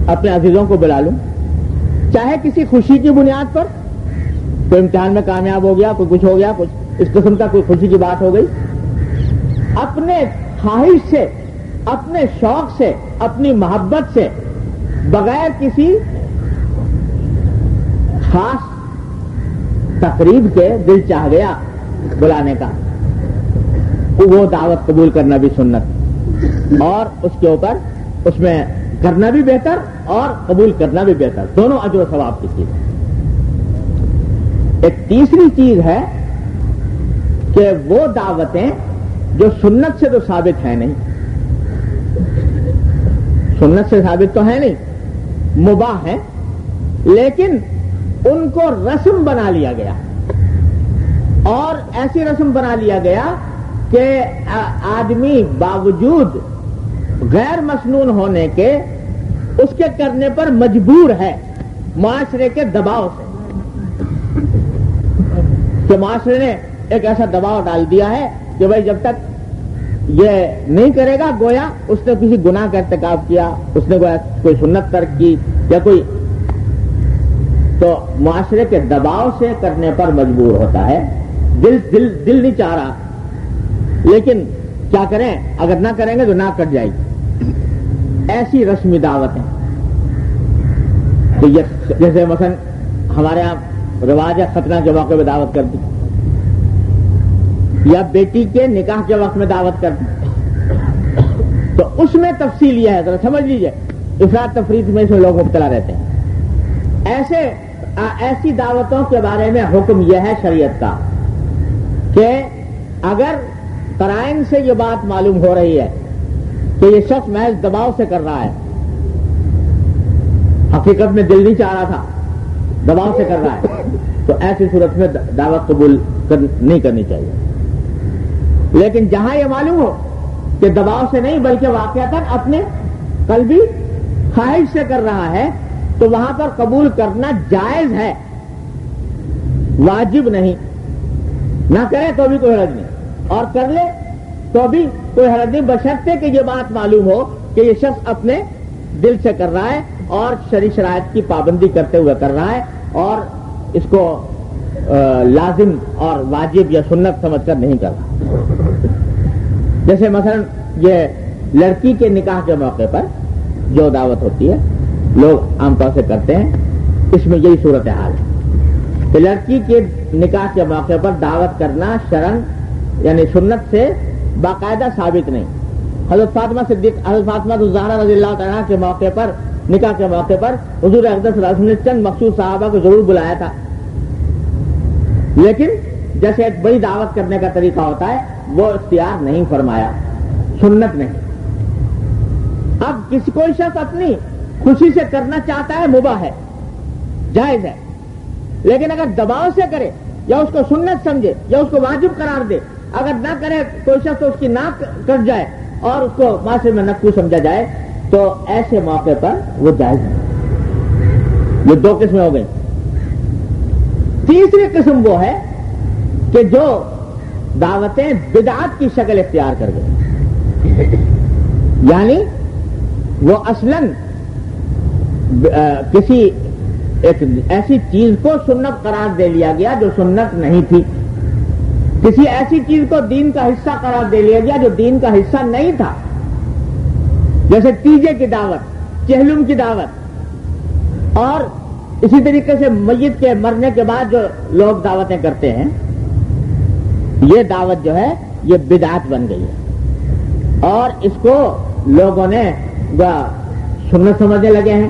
اپنے عزیزوں کو بلا لوں, چاہے کسی خوشی کی بنیاد پر، کوئی امتحان میں کامیاب ہو گیا، کوئی کچھ ہو گیا، کچھ اس قسم کا کوئی خوشی کی بات ہو گئی، اپنے خواہش سے، اپنے شوق سے، اپنی محبت سے، بغیر کسی خاص تقریب کے دل چاہ گیا بلانے کا، وہ دعوت قبول کرنا بھی سنت، اور اس کے اوپر اس میں کرنا بھی بہتر اور قبول کرنا بھی بہتر، دونوں اجر و ثواب کی چیز ہے۔ ایک تیسری چیز ہے کہ وہ دعوتیں جو سنت سے تو ثابت ہے نہیں، سنت سے ثابت تو ہے نہیں، مباح ہے، لیکن ان کو رسم بنا لیا گیا، اور ایسی رسم بنا لیا گیا کہ آدمی باوجود غیر مسنون ہونے کے اس کے کرنے پر مجبور ہے معاشرے کے دباؤ سے، کہ معاشرے نے ایک ایسا دباؤ ڈال دیا ہے کہ بھائی جب تک یہ نہیں کرے گا، گویا اس نے کسی گناہ کا ارتکاب کیا، اس نے گویا کوئی سنت ترک کی یا کوئی، تو معاشرے کے دباؤ سے کرنے پر مجبور ہوتا ہے، دل نہیں چاہ رہا، لیکن کیا کریں، اگر نہ کریں گے تو نہ کٹ جائے گی، ایسی رسمی دعوت ہے۔ تو یہ جیسے مثلا ہمارے یہاں رواج ہے ختنہ کے موقع پہ دعوت کر دی، یا بیٹی کے نکاح کے وقت میں دعوت کر دی، تو اس میں تفصیل یہ ہے، ذرا سمجھ لیجئے، افراط تفریط میں اس میں لوگ مبتلا رہتے ہیں۔ ایسی دعوتوں کے بارے میں حکم یہ ہے شریعت کا کہ اگر قرائن سے یہ بات معلوم ہو رہی ہے کہ یہ شخص محض دباؤ سے کر رہا ہے، حقیقت میں دل نہیں چاہ رہا تھا، دباؤ سے کر رہا ہے، تو ایسی صورت میں دعوت قبول نہیں کرنی چاہیے۔ لیکن جہاں یہ معلوم ہو کہ دباؤ سے نہیں بلکہ واقعتاً اپنے قلبی خواہش سے کر رہا ہے، تو وہاں پر قبول کرنا جائز ہے، واجب نہیں۔ نہ کرے تو بھی کوئی حرج نہیں، اور کر لے تو بھی کوئی حرج نہیں، بشرطے کہ یہ بات معلوم ہو کہ یہ شخص اپنے دل سے کر رہا ہے اور شرعی شرائط کی پابندی کرتے ہوئے کر رہا ہے، اور اس کو لازم اور واجب یا سنت سمجھ کر نہیں کر رہا۔ جیسے مثلا یہ لڑکی کے نکاح کے موقع پر جو دعوت ہوتی ہے لوگ عام طور سے کرتے ہیں، اس میں یہی صورتحال ہے کہ لڑکی کے نکاح کے موقع پر دعوت کرنا شرعن یعنی سنت سے باقاعدہ ثابت نہیں۔ حضرت فاطمہ الزہرا رضی اللہ تعالیٰ کے موقع پر، نکاح کے موقع پر حضور اقدس صلی اللہ علیہ وسلم نے چند مخصوص صحابہ کو ضرور بلایا تھا، لیکن جیسے ایک بڑی دعوت کرنے کا طریقہ ہوتا ہے وہ اختیار نہیں فرمایا، سنت نہیں۔ اب کسی کوئی شخص اپنی خوشی سے کرنا چاہتا ہے، مباح ہے، جائز ہے، لیکن اگر دباؤ سے کرے یا اس کو سنت سمجھے یا اس کو واجب قرار دے، اگر نہ کرے کوئی شخص تو اس کی ناک کٹ جائے اور اس کو معاشرے میں نکو سمجھا جائے، تو ایسے موقع پر وہ جائز ہے۔ یہ دو قسمیں ہو گئی۔ تیسری قسم وہ ہے کہ جو دعوتیں بدعت کی شکل اختیار کر گئی، یعنی وہ اصلاً کسی ایک ایسی چیز کو سنت قرار دے لیا گیا جو سنت نہیں تھی، کسی ایسی چیز کو دین کا حصہ قرار دے لیا گیا جو دین کا حصہ نہیں تھا، جیسے تیجے کی دعوت، چہلم کی دعوت، اور اسی طریقے سے میت کے مرنے کے بعد جو لوگ دعوتیں کرتے ہیں، یہ دعوت جو ہے یہ بدعت بن گئی ہے، اور اس کو لوگوں نے سنت سمجھنے لگے ہیں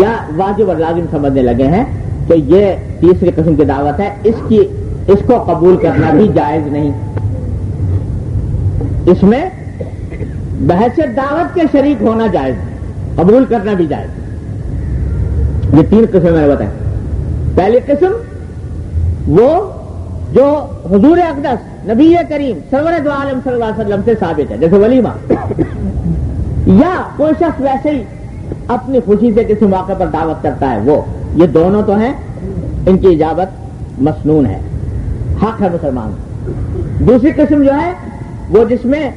یا واجب اور لازم سمجھنے لگے ہیں، تو یہ تیسری قسم کی دعوت ہے، اس کو قبول کرنا بھی جائز نہیں۔ اس میں بحثیت دعوت کے شریک ہونا جائز ہے، قبول کرنا بھی جائز ہے۔ یہ تین قسم میں بتائیں۔ پہلی قسم وہ جو حضور اقدس نبی کریم سرور دو عالم صلی اللہ علیہ وسلم سے ثابت ہے، جیسے ولیمہ، یا کوئی شخص ویسے ہی اپنی خوشی سے کسی موقع پر دعوت کرتا ہے، وہ یہ دونوں تو ہیں، ان کی اجابت مسنون ہے، حق ہے مسلمان۔ دوسری قسم جو ہے وہ جس میں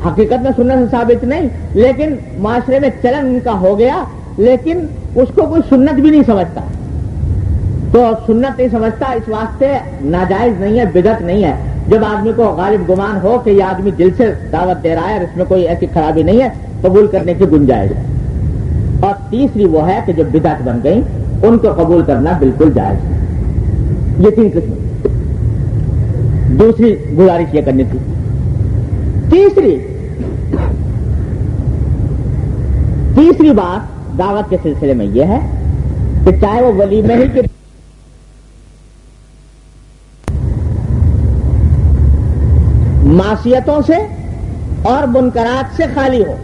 حقیقت میں سنت سے ثابت نہیں، لیکن معاشرے میں چلن ان کا ہو گیا لیکن اس کو کوئی سنت بھی نہیں سمجھتا، تو سنت نہیں سمجھتا، اس واسطے ناجائز نہیں ہے، بدعت نہیں ہے۔ جب آدمی کو غالب گمان ہو کہ یہ آدمی دل سے دعوت دے رہا ہے اور اس میں کوئی ایسی خرابی نہیں ہے، قبول کرنے کی گنجائش ہے۔ اور تیسری وہ ہے کہ جو بدعت بن گئی ان کو قبول کرنا بالکل جائز ہے۔ یہ 3 قسم۔ دوسری گزارش یہ کرنی تھی۔ تیسری بات دعوت کے سلسلے میں یہ ہے کہ چاہے وہ ولیمے ہی کے معصیتوں سے اور منکرات سے خالی ہو،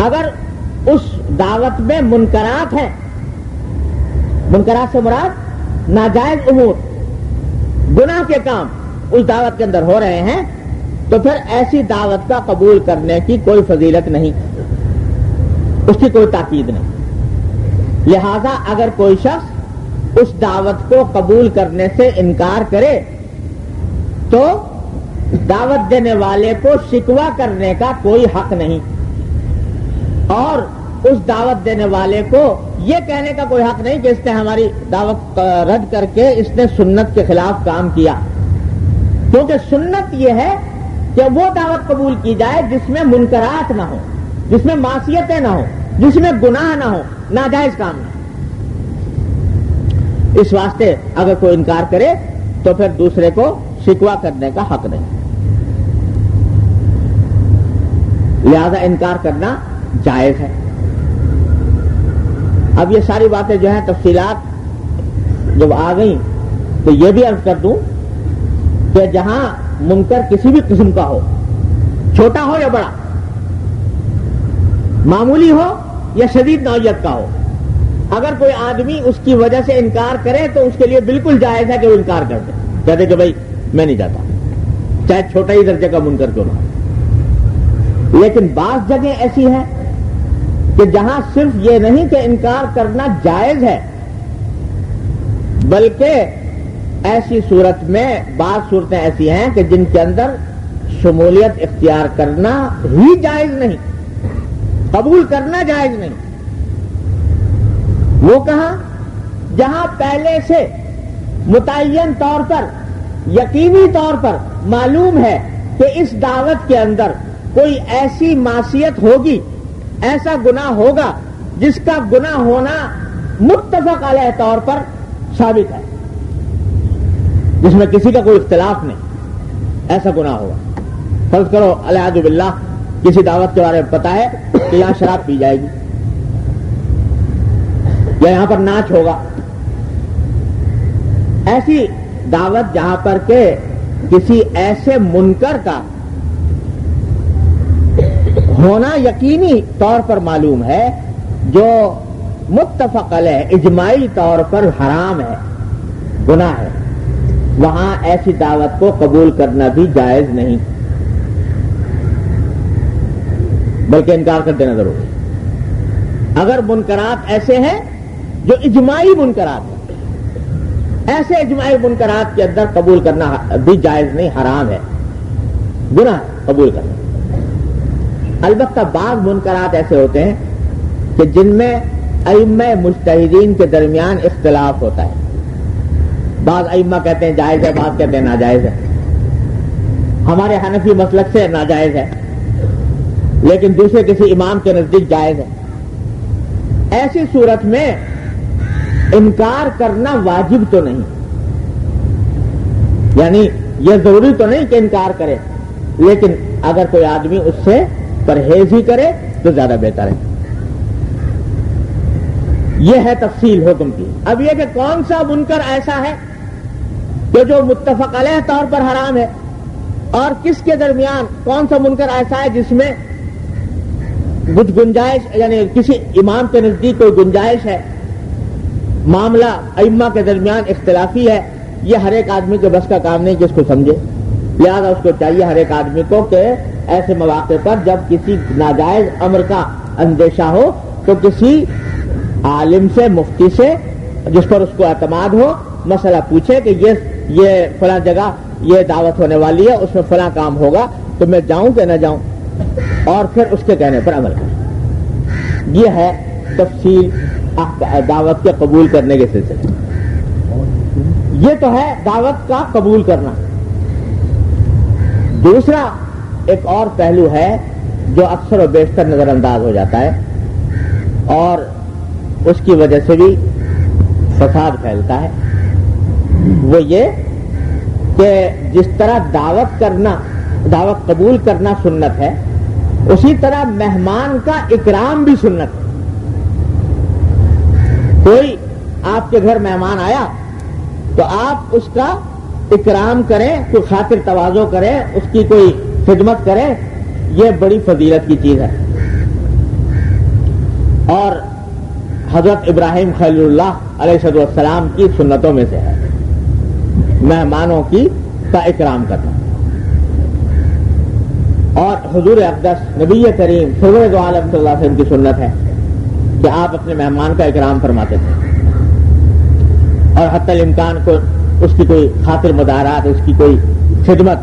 اگر اس دعوت میں منکرات ہیں، منکرات سے مراد ناجائز امور، گناہ کے کام اس دعوت کے اندر ہو رہے ہیں، تو پھر ایسی دعوت کا قبول کرنے کی کوئی فضیلت نہیں، اس کی کوئی تاکید نہیں۔ لہذا اگر کوئی شخص اس دعوت کو قبول کرنے سے انکار کرے تو دعوت دینے والے کو شکوہ کرنے کا کوئی حق نہیں، اور اس دعوت دینے والے کو یہ کہنے کا کوئی حق نہیں کہ اس نے ہماری دعوت رد کر کے اس نے سنت کے خلاف کام کیا، کیونکہ سنت یہ ہے کہ وہ دعوت قبول کی جائے جس میں منکرات نہ ہو، جس میں معصیتیں نہ ہو، جس میں گناہ نہ ہو، ناجائز کام نہ ہو۔ اس واسطے اگر کوئی انکار کرے تو پھر دوسرے کو شکوہ کرنے کا حق نہیں، لہذا انکار کرنا جائز ہے۔ اب یہ ساری باتیں جو ہیں تفصیلات جب آ گئیں تو یہ بھی عرض کر دوں کہ جہاں منکر کسی بھی قسم کا ہو، چھوٹا ہو یا بڑا، معمولی ہو یا شدید نوعیت کا ہو، اگر کوئی آدمی اس کی وجہ سے انکار کرے تو اس کے لیے بالکل جائز ہے کہ وہ انکار کر دے، کہتے کہ بھائی میں نہیں جاتا، چاہے چھوٹا ہی درجے کا منکر کیوں نہ ہو۔ لیکن بعض جگہیں ایسی ہیں کہ جہاں صرف یہ نہیں کہ انکار کرنا جائز ہے، بلکہ ایسی صورت میں بعض صورتیں ایسی ہیں کہ جن کے اندر شمولیت اختیار کرنا ہی جائز نہیں، قبول کرنا جائز نہیں۔ وہ کہاں؟ جہاں پہلے سے متعین طور پر، یقینی طور پر معلوم ہے کہ اس دعوت کے اندر کوئی ایسی معصیت ہوگی، ایسا گناہ ہوگا جس کا گناہ ہونا متفق علیہ طور پر ثابت ہے، جس میں کسی کا کوئی اختلاف نہیں، ایسا گناہ ہوگا۔ فرض کرو العیاذ باللہ کسی دعوت کے بارے میں پتا ہے کہ یہاں شراب پی جائے گی یا یہاں پر ناچ ہوگا، ایسی دعوت جہاں پر کہ کسی ایسے منکر کا ہونا یقینی طور پر معلوم ہے جو متفق علیہ اجماعی طور پر حرام ہے، گناہ ہے، وہاں ایسی دعوت کو قبول کرنا بھی جائز نہیں، بلکہ انکار کر دینا ضروری۔ اگر منکرات ایسے ہیں جو اجماعی منکرات ہیں، ایسے اجماعی منکرات کے اندر قبول کرنا بھی جائز نہیں، حرام ہے، گناہ قبول کرنا۔ البتہ بعض منکرات ایسے ہوتے ہیں کہ جن میں ائمہ مجتہدین کے درمیان اختلاف ہوتا ہے، بعض ائمہ کہتے ہیں جائز ہے، بعض کہتے ہیں ناجائز ہے، ہمارے حنفی مسلک سے ناجائز ہے لیکن دوسرے کسی امام کے نزدیک جائز ہے۔ ایسی صورت میں انکار کرنا واجب تو نہیں، یعنی یہ ضروری تو نہیں کہ انکار کرے، لیکن اگر کوئی آدمی اس سے پرہیز ہی کرے تو زیادہ بہتر ہے۔ یہ ہے تفصیل حکم کی۔ اب یہ کہ کون سا منکر ایسا ہے کہ جو متفق علیہ طور پر حرام ہے، اور کس کے درمیان کون سا منکر ایسا ہے جس میں کچھ گنجائش، یعنی کسی امام کے نزدیک کوئی گنجائش ہے، معاملہ ائمہ کے درمیان اختلافی ہے، یہ ہر ایک آدمی کے بس کا کام نہیں کہ اس کو سمجھے، لہذا اس کو چاہیے ہر ایک آدمی کو کہ ایسے مواقع پر جب کسی ناجائز امر کا اندیشہ ہو تو کسی عالم سے، مفتی سے، جس پر اس کو اعتماد ہو، مسئلہ پوچھے کہ یہ فلاں جگہ یہ دعوت ہونے والی ہے، اس میں فلاں کام ہوگا تو میں جاؤں کہ نہ جاؤں، اور پھر اس کے کہنے پر عمل کریں۔ یہ ہے تفصیل دعوت کے قبول کرنے کے سلسلے. یہ تو ہے دعوت کا قبول کرنا. دوسرا ایک اور پہلو ہے جو اکثر و بیشتر نظر انداز ہو جاتا ہے اور اس کی وجہ سے بھی فساد پھیلتا ہے. وہ یہ کہ جس طرح دعوت قبول کرنا سنت ہے، اسی طرح مہمان کا اکرام بھی سنت ہے. کوئی آپ کے گھر مہمان آیا تو آپ اس کا اکرام کریں، کوئی خاطر تواضع کریں، اس کی کوئی خدمت کریں. یہ بڑی فضیلت کی چیز ہے. اور حضرت ابراہیم خلیل اللہ علیہ السلام کی سنتوں میں سے ہے مہمانوں کا اکرام کرنا. اور حضور اقدس نبی کریم سرور عالم صلی اللہ علیہ وسلم کی سنت ہے کہ آپ اپنے مہمان کا اکرام فرماتے تھے اور حتی الامکان کو اس کی کوئی خاطر مدارات، اس کی کوئی خدمت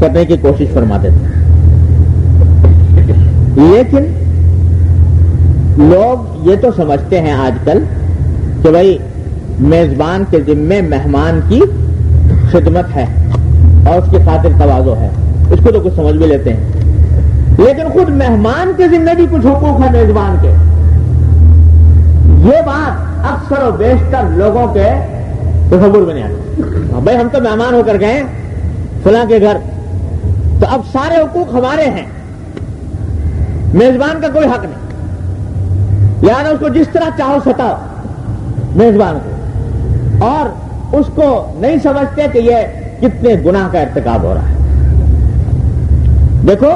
کرنے کی کوشش فرماتے تھے. لیکن لوگ یہ تو سمجھتے ہیں آج کل کہ بھائی میزبان کے ذمے مہمان کی خدمت ہے اور اس کی خاطر تواضع ہے، اس کو تو کچھ سمجھ بھی لیتے ہیں. لیکن خود مہمان کے ذمے بھی کچھ حقوق ہے میزبان کے. یہ بات اکثر و بیشتر لوگوں کے تصور میں نہیں آتی. بھائی ہم تو مہمان ہو کر گئے فلاں کے گھر، تو اب سارے حقوق ہمارے ہیں، میزبان کا کوئی حق نہیں. لہٰذا اس کو جس طرح چاہو ستاؤ میزبان کو، اور اس کو نہیں سمجھتے کہ یہ کتنے گناہ کا ارتکاب ہو رہا ہے. دیکھو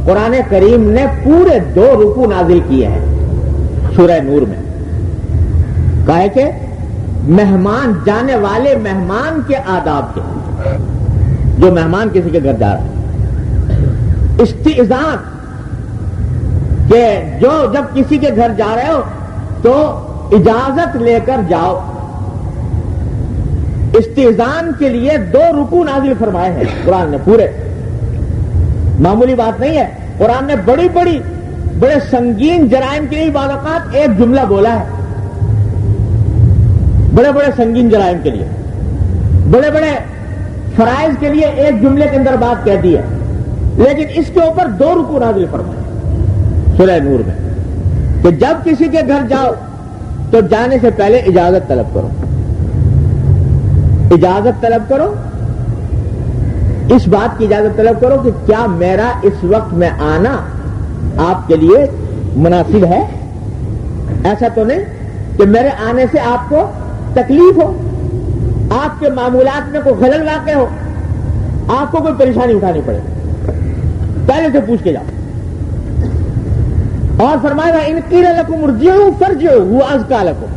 قرآن کریم نے پورے 2 رکوع نازل کیے ہیں سورہ نور میں. کہا ہے کہ مہمان جانے والے مہمان کے آداب کے، جو مہمان کسی کے گھر جا رہا ہے، استئذان کہ جو جب کسی کے گھر جا رہے ہو تو اجازت لے کر جاؤ. استئذان کے لیے 2 رکوع نازل فرمائے ہیں قرآن نے پورے. معمولی بات نہیں ہے. قرآن نے بڑے سنگین جرائم کے لیے بعض اوقات ایک جملہ بولا ہے. بڑے سنگین جرائم کے لیے، بڑے فرائض کے لیے ایک جملے کے اندر بات کہہ دی ہے. لیکن اس کے اوپر 2 رکوع نازل فرمائے سورہ نور میں کہ جب کسی کے گھر جاؤ تو جانے سے پہلے اجازت طلب کرو. اجازت طلب کرو، اس بات کی اجازت طلب کرو کہ کیا میرا اس وقت میں آنا آپ کے لیے مناسب ہے. ایسا تو نہیں کہ میرے آنے سے آپ کو تکلیف ہو، آپ کے معمولات میں کوئی خلل واقع ہو، آپ کو کوئی پریشانی اٹھانی پڑے. پہلے سے پوچھ کے جاؤ. اور فرمایا گا ان قیل لکم ارجعوا فارجعوا هو ازکیٰ لکم.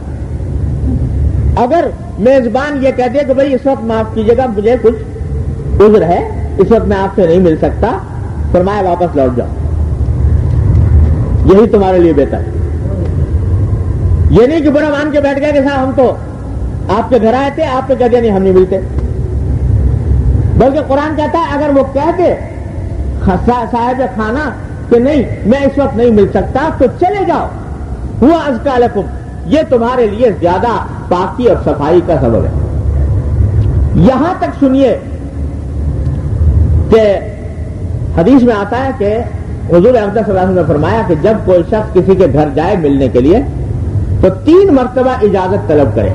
اگر میزبان یہ کہتے کہ بھئی اس وقت معاف کیجیے گا، مجھے کچھ عذر ہے، اس وقت میں آپ سے نہیں مل سکتا، فرمایا واپس لوٹ جاؤ، یہی تمہارے لیے بہتر ہے. یہ نہیں کہ برا مان کے بیٹھ گیا کہ صاحب ہم تو آپ کے گھر آئے تھے، آپ نے کہہ دیا نہیں ہم نہیں ملتے. بلکہ قرآن کہتا ہے اگر وہ کہتے صاحب کھانا کہ نہیں میں اس وقت نہیں مل سکتا تو چلے جاؤ، ہوا ازکیٰ لکم، یہ تمہارے لیے زیادہ پاکی اور صفائی کا سبب ہے. یہاں تک سنیے کہ حدیث میں آتا ہے کہ حضور اقدس صلی اللہ علیہ وسلم نے فرمایا کہ جب کوئی شخص کسی کے گھر جائے ملنے کے لیے تو 3 مرتبہ اجازت طلب کرے.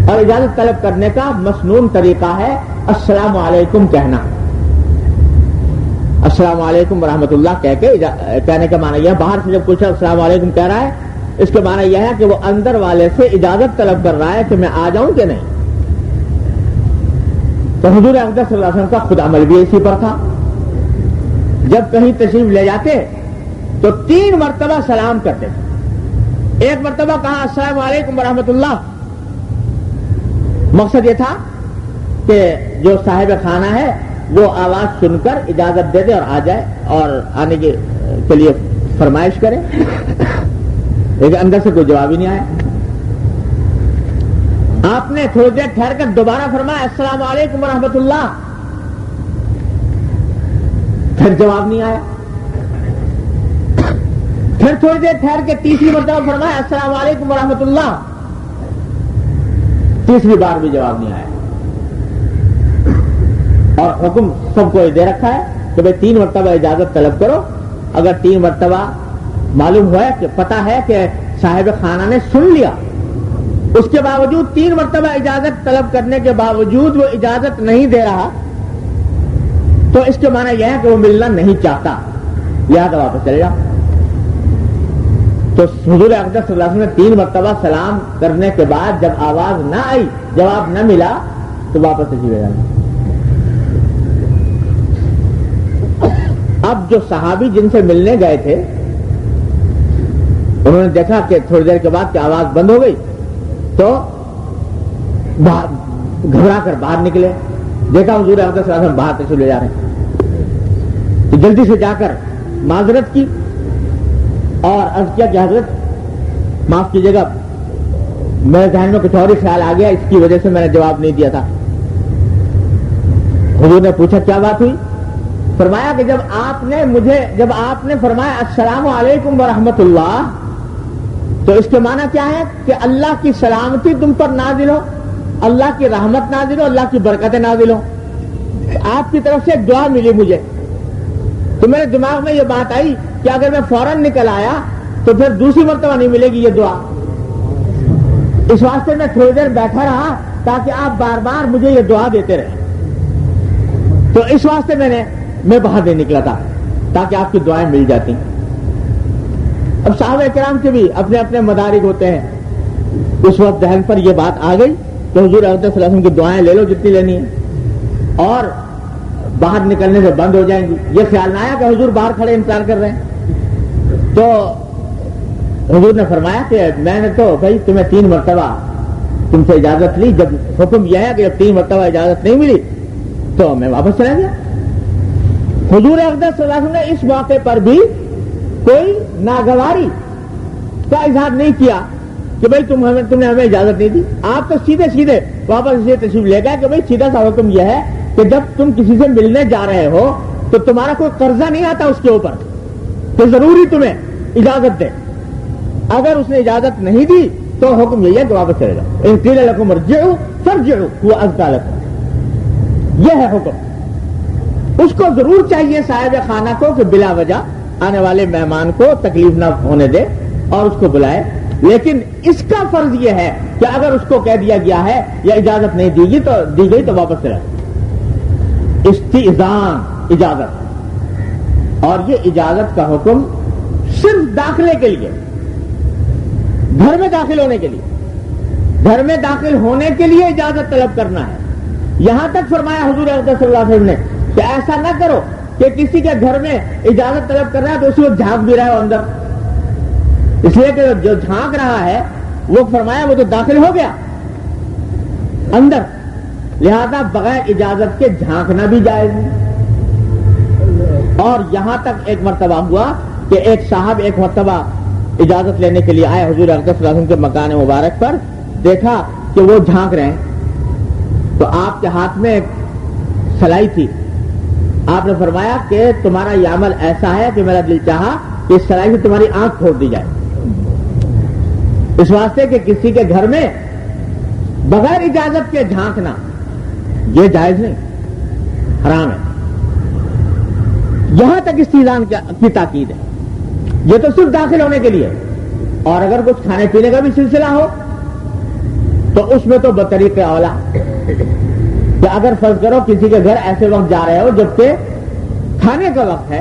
اور اجازت طلب کرنے کا مسنون طریقہ ہے السلام علیکم کہنا. السلام علیکم ورحمۃ اللہ کہہ کے کہنے کا معنی یہ ہے، باہر سے جب کچھ السلام علیکم کہہ رہا ہے اس کے معنی یہ ہے کہ وہ اندر والے سے اجازت طلب کر رہا ہے کہ میں آ جاؤں کہ نہیں. تو حضور اقدس صلی اللہ علیہ وسلم کا خود عمل بھی اسی پر تھا. جب کہیں تشریف لے جاتے تو 3 مرتبہ سلام کرتے تھے. ایک مرتبہ کہا السلام علیکم ورحمۃ اللہ، مقصد یہ تھا کہ جو صاحب خانہ ہے وہ آواز سن کر اجازت دے دے اور آ جائے اور آنے کے لیے فرمائش کرے. لیکن اندر سے کوئی جواب ہی نہیں آیا. آپ نے تھوڑی دیر ٹھہر کر دوبارہ فرمایا السلام علیکم ورحمۃ اللہ، پھر جواب نہیں آیا. پھر تھوڑی دیر ٹھہر کے تیسری مرتبہ فرمایا السلام علیکم ورحمۃ اللہ. تیسری بار بھی جواب نہیں آیا. اور حکم سب کو دے رکھا ہے کہ بھائی 3 مرتبہ اجازت طلب کرو. اگر 3 مرتبہ معلوم ہوا کہ پتا ہے کہ صاحب خانہ نے سن لیا، اس کے باوجود 3 مرتبہ اجازت طلب کرنے کے باوجود وہ اجازت نہیں دے رہا، تو اس کے معنی یہ ہے کہ وہ ملنا نہیں چاہتا، لہذا واپس چلے جاؤ. تو حضور اقدس صلی اللہ علیہ وسلم نے 3 مرتبہ سلام کرنے کے بعد جب آواز نہ آئی، جواب نہ ملا، تو واپس تشریف لے جانا. اب جو صحابی جن سے ملنے گئے تھے انہوں نے دیکھا کہ تھوڑی دیر کے بعد کہ آواز بند ہو گئی، تو گھبرا کر باہر نکلے. دیکھا حضور اقدس صلی اللہ علیہ وسلم باہر تشریف لے جا رہے ہیں، تو جلدی سے جا کر معذرت کی اور عرض کیا کہ حضرت معاف کیجیے گا، میرے ذہن میں کچھ اور ہی خیال آ گیا، اس کی وجہ سے میں نے جواب نہیں دیا تھا. حضور نے پوچھا کیا بات ہوئی؟ فرمایا کہ جب آپ نے فرمایا السلام علیکم ورحمۃ اللہ، تو اس کے معنی کیا ہے کہ اللہ کی سلامتی تم پر نازل ہو، اللہ کی رحمت نازل ہو، اللہ کی برکتیں نازل ہو. آپ کی طرف سے ایک دعا ملی مجھے، تو میرے دماغ میں یہ بات آئی کہ اگر میں فوراً نکل آیا تو پھر دوسری مرتبہ نہیں ملے گی یہ دعا. اس واسطے میں تھوڑی دیر بیٹھا رہا تاکہ آپ بار بار مجھے یہ دعا دیتے رہے. تو اس واسطے میں باہر نہیں نکلا تھا تاکہ آپ کی دعائیں مل جاتی. اب صحابہ کرام کے بھی اپنے اپنے مدارک ہوتے ہیں. اس وقت ذہن پر یہ بات آ گئی کہ حضور اقدس صلی اللہ علیہ وسلم کی دعائیں لے لو جتنی لینی ہے، اور باہر نکلنے سے بند ہو جائیں گی. یہ خیال نہ آیا کہ حضور باہر کھڑے انتظار کر رہے ہیں. تو حضور نے فرمایا کہ میں نے تو بھائی تمہیں 3 مرتبہ تم سے اجازت لی، جب حکم یہ ہے کہ جب 3 مرتبہ اجازت نہیں ملی تو میں واپس چلا گیا. حضور اقدس صلی اللہ علیہ وسلم نے اس موقع پر بھی کوئی ناگواری کا اظہار نہیں کیا کہ بھائی تم نے ہمیں اجازت نہیں دی. آپ تو سیدھے واپس اسے تشریف لے گئے کہ بھائی سیدھا سا حکم یہ ہے کہ جب تم کسی سے ملنے جا رہے ہو تو تمہارا کوئی قرضہ نہیں آتا اس کے اوپر کہ ضروری تمہیں اجازت دے. اگر اس نے اجازت نہیں دی تو حکم یہی ہے کہ واپس چلے جاؤ. ان قیل لکم ارجعوا فارجعوا هو ازکی لکم. یہ ہے حکم. اس کو ضرور چاہیے صاحب خانہ کو کہ بلا وجہ آنے والے مہمان کو تکلیف نہ ہونے دے اور اس کو بلائے، لیکن اس کا فرض یہ ہے کہ اگر اس کو کہہ دیا گیا ہے یا اجازت نہیں دی گئی تو واپس چلا. استئذان اجازت، اور یہ اجازت کا حکم صرف داخلے کے لیے، گھر میں داخل ہونے کے لیے، گھر میں داخل ہونے کے لیے اجازت طلب کرنا ہے. یہاں تک فرمایا حضور اقدس صلی اللہ علیہ وسلم نے کہ ایسا نہ کرو کہ کسی کے گھر میں اجازت طلب کر رہا ہے تو اسی وقت جھانک بھی رہا ہو اندر، اس لیے کہ جو جھانک رہا ہے وہ فرمایا وہ تو داخل ہو گیا اندر، لہذا بغیر اجازت کے جھانکنا بھی جائز نہیں. اور یہاں تک ایک مرتبہ ہوا کہ ایک صاحب ایک مرتبہ اجازت لینے کے لیے آئے حضور اقدس صلی اللہ علیہ وسلم کے مکان مبارک پر، دیکھا کہ وہ جھانک رہے ہیں تو آپ کے ہاتھ میں ایک سلائی تھی. آپ نے فرمایا کہ تمہارا یہ عمل ایسا ہے کہ میرا دل چاہا کہ اس سلائی سے تمہاری آنکھ پھوڑ دی جائے، اس واسطے کہ کسی کے گھر میں بغیر اجازت کے جھانکنا یہ جائز نہیں، حرام ہے. یہاں تک استئذان کی تاکید ہے. یہ تو صرف داخل ہونے کے لیے، اور اگر کچھ کھانے پینے کا بھی سلسلہ ہو تو اس میں تو بطریق اولا کہ اگر فرض کرو کسی کے گھر ایسے وقت جا رہے ہو جبکہ کھانے کا وقت ہے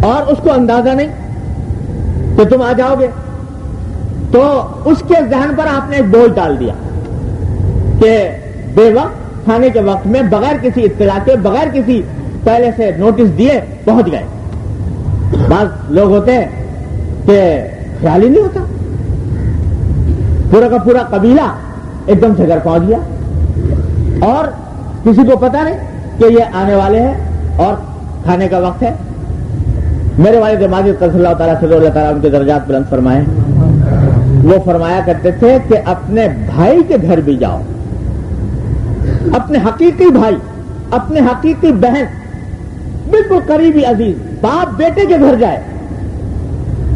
اور اس کو اندازہ نہیں کہ تم آ جاؤ گے، تو اس کے ذہن پر آپ نے ایک بوجھ ڈال دیا کہ بے وقت کھانے کے وقت میں بغیر کسی اطلاع کے، بغیر کسی پہلے سے نوٹس دیے پہنچ گئے. بعض لوگ ہوتے ہیں کہ خیال ہی نہیں ہوتا، پورا کا پورا قبیلہ ایک دم سے گھر پہنچ گیا اور کسی کو پتا نہیں کہ یہ آنے والے ہیں اور کھانے کا وقت ہے. میرے والد ماجد قدس اللہ تعالیٰ سے اللہ تعالیٰ ان کے درجات بلند فرمائے، وہ فرمایا کرتے تھے کہ اپنے بھائی کے گھر بھی جاؤ، اپنے حقیقی بھائی، اپنے حقیقی بہن، بالکل قریبی عزیز، باپ بیٹے کے گھر جائے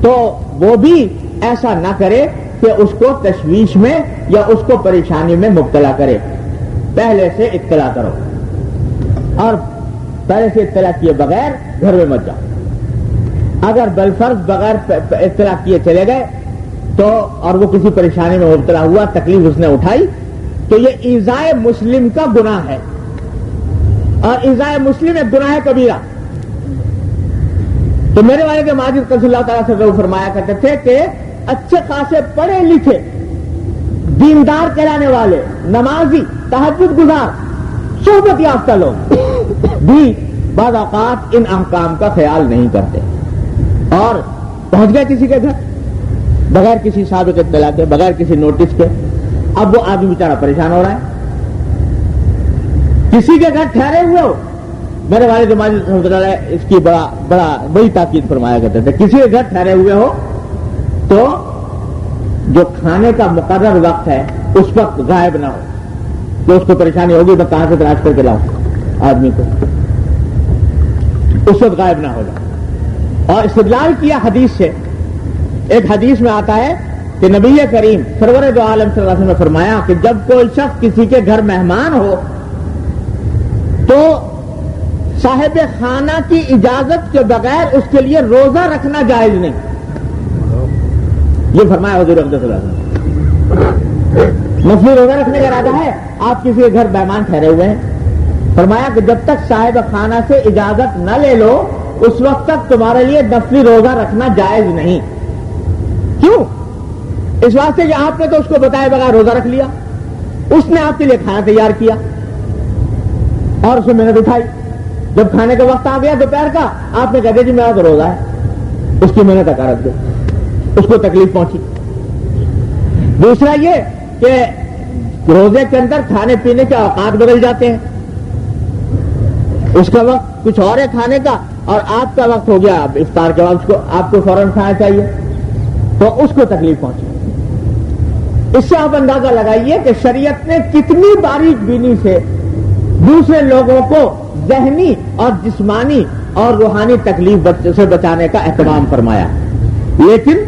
تو وہ بھی ایسا نہ کرے کہ اس کو تشویش میں یا اس کو پریشانی میں مبتلا کرے. پہلے سے اطلاع کرو، اور پہلے سے اطلاع کیے بغیر گھر میں مت جاؤ. اگر بالفرض بغیر اطلاع کیے چلے گئے تو اور وہ کسی پریشانی میں مبتلا ہوا، تکلیف اس نے اٹھائی، تو یہ ایذائے مسلم کا گناہ ہے، اور ایذائے مسلم ایک گناہ کبیرہ. تو میرے والد ماجد قدس اللہ تعالیٰ سے وہ فرمایا کرتے تھے کہ اچھے خاصے پڑھے لکھے دیندار کہلانے والے نمازی تہجد گزار صحبت یافتہ لوگ بھی بعض اوقات ان احکام کا خیال نہیں کرتے، اور پہنچ گئے کسی کے گھر بغیر کسی سابق اطلاع کے، بغیر کسی نوٹس کے. اب وہ آدمی بیچارہ پریشان ہو رہا ہے. کسی کے گھر ٹھہرے ہوئے ہو، میرے والد ماجد رحمۃ اللہ علیہ اس کی بڑی تاکید فرمایا کرتے تھے. کسی کے گھر ٹھہرے ہوئے ہو تو جو کھانے کا مقرر وقت ہے اس وقت غائب نہ ہو، کہ اس کو پریشانی ہوگی میں کہاں سے تلاش کر کے لاؤں آدمی کو، اس وقت غائب نہ ہو جائے. اور استدلال کیا حدیث سے. ایک حدیث میں آتا ہے کہ نبی کریم سرور دو عالم صلی اللہ علیہ وسلم نے فرمایا کہ جب کوئی شخص کسی کے گھر مہمان ہو تو صاحب خانہ کی اجازت کے بغیر اس کے لیے روزہ رکھنا جائز نہیں. یہ فرمایا حضور اقدس صلی اللہ علیہ وسلم. نفلی روزہ رکھنے کا ارادہ ہے، آپ کسی کے گھر مہمان ٹھہرے ہوئے ہیں، فرمایا کہ جب تک صاحب خانہ سے اجازت نہ لے لو اس وقت تک تمہارے لیے نفلی روزہ رکھنا جائز نہیں. کیوں؟ اس واسطے کہ آپ نے تو اس کو بتائے بغیر روزہ رکھ لیا، اس نے آپ کے لیے کھانا تیار کیا اور اس میں محنت اٹھائی. جب کھانے کا وقت آ گیا دوپہر کا، آپ نے کہا جی میرا تو روزہ ہے، اس کی محنت اکارت دے، اس کو تکلیف پہنچی. دوسرا یہ کہ روزے کے اندر کھانے پینے کے اوقات بدل جاتے ہیں، اس کا وقت کچھ اور ہے کھانے کا اور آپ کا وقت ہو گیا افطار کے بعد آپ کو فوراً کھانا چاہیے، تو اس کو تکلیف پہنچی. اس سے آپ اندازہ لگائیے کہ شریعت نے کتنی باریک بینی سے دوسرے لوگوں کو ذہنی اور جسمانی اور روحانی تکلیف سے بچانے کا اہتمام فرمایا. لیکن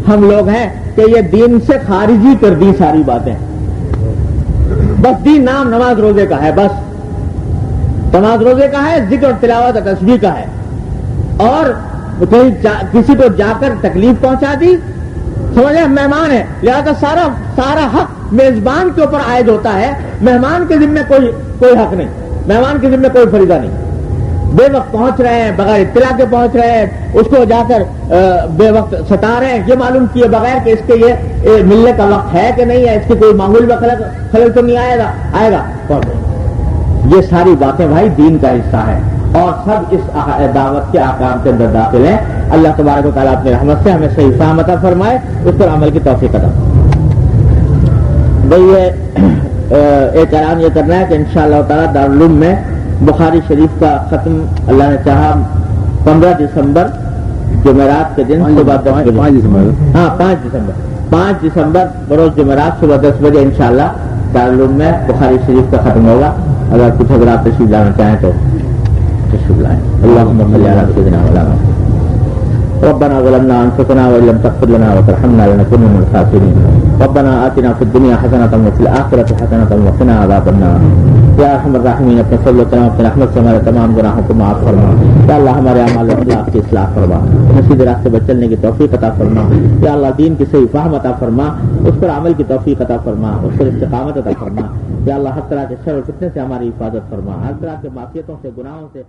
ہم لوگ ہیں کہ یہ دین سے خارجی کر دی ساری باتیں. بس دین نام نماز روزے کا ہے، بس نماز روزے کا ہے، ذکر اور تلاوت اور تسبیح کا ہے، اور کہیں کسی کو جا کر تکلیف پہنچا دی، سمجھے مہمان ہے لہذا سارا حق میزبان کے اوپر عائد ہوتا ہے، مہمان کے ذمہ کوئی حق نہیں، مہمان کے ذمہ کوئی فریضہ نہیں. بے وقت پہنچ رہے ہیں، بغیر اطلاع کے پہنچ رہے ہیں، اس کو جا کر بے وقت ستا رہے ہیں، یہ معلوم کیے بغیر کہ اس کے یہ ملنے کا وقت ہے کہ نہیں ہے، اس کی کوئی معمول میں خلل تو نہیں آئے گا. یہ ساری باتیں بھائی دین کا حصہ ہے اور سب اس دعوت کے احکام کے اندر داخل ہیں. اللہ تبارک و تعالیٰ اپنی رحمت سے ہمیں صحیح فہم عطا فرمائے، اس پر عمل کی توفیق عطا فرمائے. بھائی ایک اعلان یہ کرنا ہے کہ انشاءاللہ تعالیٰ دارالعلوم میں بخاری شریف کا ختم اللہ نے چاہا 15 دسمبر جمعرات کے دن صبح 10 بجے. 5 دسمبر بروز جمعرات صبح 10 بجے انشاءاللہ دارالعلوم میں بخاری شریف کا ختم ہوگا. اگر کچھ حضرات تشریف لانا چاہیں تو تشریف لائیں. اللہم صلی علی سیدنا مولانا ربنا ظلمنا انفسنا وان لم تغفر لنا وترحمنا لنكن من الخاسرين. ربنا آتنا في الدنيا حسنة وفي الآخرة حسنة وقنا عذاب النار. یا ارحم الراحمین اپنے فضل و کرم اپنے رحمت سے ہمارے تمام گناہوں کو معاف فرما. یا اللہ ہمارے اعمال و اخلاق کی اصلاح فرما، سیدھے راستے پر چلنے کی توفیق عطا فرما. یا اللہ دین کی صحیح فہم عطا فرما، اس پر عمل کی توفیق عطا فرما، اس پر استقامت عطا فرما. یا اللہ ہر طرح کے شر و فتنے سے ہماری حفاظت فرما، ہر طرح کے معصیتوں سے گناہوں سے